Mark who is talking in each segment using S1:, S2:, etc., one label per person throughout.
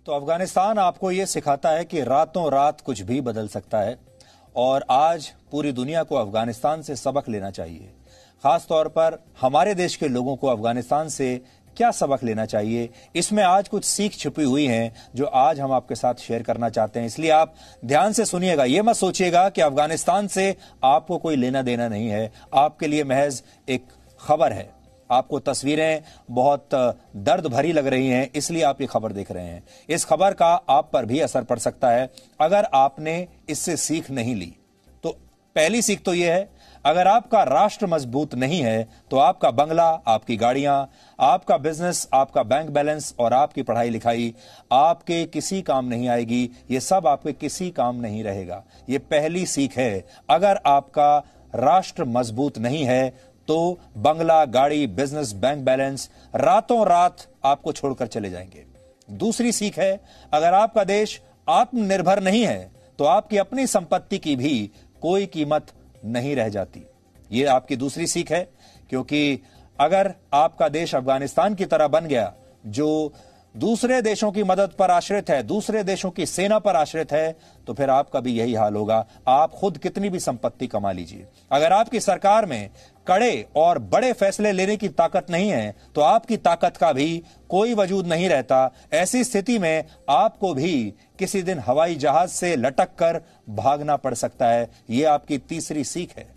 S1: तो अफगानिस्तान आपको ये सिखाता है कि रातों रात कुछ भी बदल सकता है और आज पूरी दुनिया को अफगानिस्तान से सबक लेना चाहिए। खास तौर पर हमारे देश के लोगों को अफगानिस्तान से क्या सबक लेना चाहिए, इसमें आज कुछ सीख छुपी हुई हैं जो आज हम आपके साथ शेयर करना चाहते हैं। इसलिए आप ध्यान से सुनिएगा। यह मत सोचिएगा कि अफगानिस्तान से आपको कोई लेना देना नहीं है, आपके लिए महज एक खबर है। आपको तस्वीरें बहुत दर्द भरी लग रही हैं, इसलिए आप ये खबर देख रहे हैं। इस खबर का आप पर भी असर पड़ सकता है अगर आपने इससे सीख नहीं ली। तो पहली सीख तो यह है, अगर आपका राष्ट्र मजबूत नहीं है तो आपका बंगला, आपकी गाड़ियां, आपका बिजनेस, आपका बैंक बैलेंस और आपकी पढ़ाई लिखाई आपके किसी काम नहीं आएगी। ये सब आपके किसी काम नहीं रहेगा। ये पहली सीख है। अगर आपका राष्ट्र मजबूत नहीं है तो बंगला, गाड़ी, बिजनेस, बैंक बैलेंस रातों रात आपको छोड़कर चले जाएंगे। दूसरी सीख है, अगर आपका देश आत्मनिर्भर नहीं है तो आपकी अपनी संपत्ति की भी कोई कीमत नहीं रह जाती। यह आपकी दूसरी सीख है, क्योंकि अगर आपका देश अफगानिस्तान की तरह बन गया जो दूसरे देशों की मदद पर आश्रित है, दूसरे देशों की सेना पर आश्रित है, तो फिर आपका भी यही हाल होगा। आप खुद कितनी भी संपत्ति कमा लीजिए, अगर आपकी सरकार में कड़े और बड़े फैसले लेने की ताकत नहीं है तो आपकी ताकत का भी कोई वजूद नहीं रहता। ऐसी स्थिति में आपको भी किसी दिन हवाई जहाज से लटक कर भागना पड़ सकता है। यह आपकी तीसरी सीख है।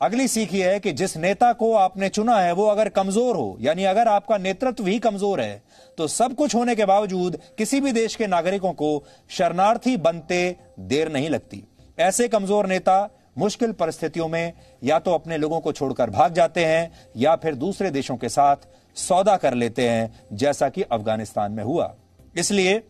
S1: अगली सीख यह है कि जिस नेता को आपने चुना है वो अगर कमजोर हो, यानी अगर आपका नेतृत्व ही कमजोर है, तो सब कुछ होने के बावजूद किसी भी देश के नागरिकों को शरणार्थी बनते देर नहीं लगती। ऐसे कमजोर नेता मुश्किल परिस्थितियों में या तो अपने लोगों को छोड़कर भाग जाते हैं या फिर दूसरे देशों के साथ सौदा कर लेते हैं, जैसा कि अफगानिस्तान में हुआ। इसलिए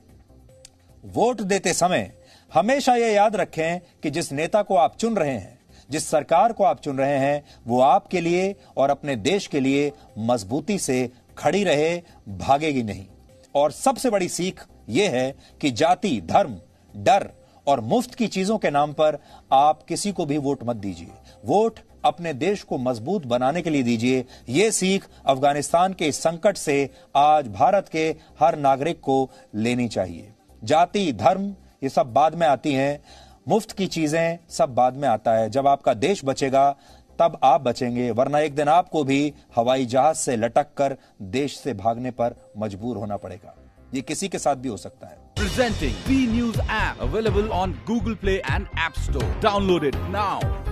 S1: वोट देते समय हमेशा यह याद रखें कि जिस नेता को आप चुन रहे हैं, जिस सरकार को आप चुन रहे हैं, वो आपके लिए और अपने देश के लिए मजबूती से खड़ी रहे, भागेगी नहीं। और सबसे बड़ी सीख यह है कि जाति, धर्म, डर और मुफ्त की चीजों के नाम पर आप किसी को भी वोट मत दीजिए। वोट अपने देश को मजबूत बनाने के लिए दीजिए। यह सीख अफगानिस्तान के इस संकट से आज भारत के हर नागरिक को लेनी चाहिए। जाति, धर्म ये सब बाद में आती हैं, मुफ्त की चीजें सब बाद में आता है। जब आपका देश बचेगा तब आप बचेंगे, वरना एक दिन आपको भी हवाई जहाज से लटक कर देश से भागने पर मजबूर होना पड़ेगा। ये किसी के साथ भी हो सकता है।
S2: Presenting B News app available on Google Play and App Store. Download it now.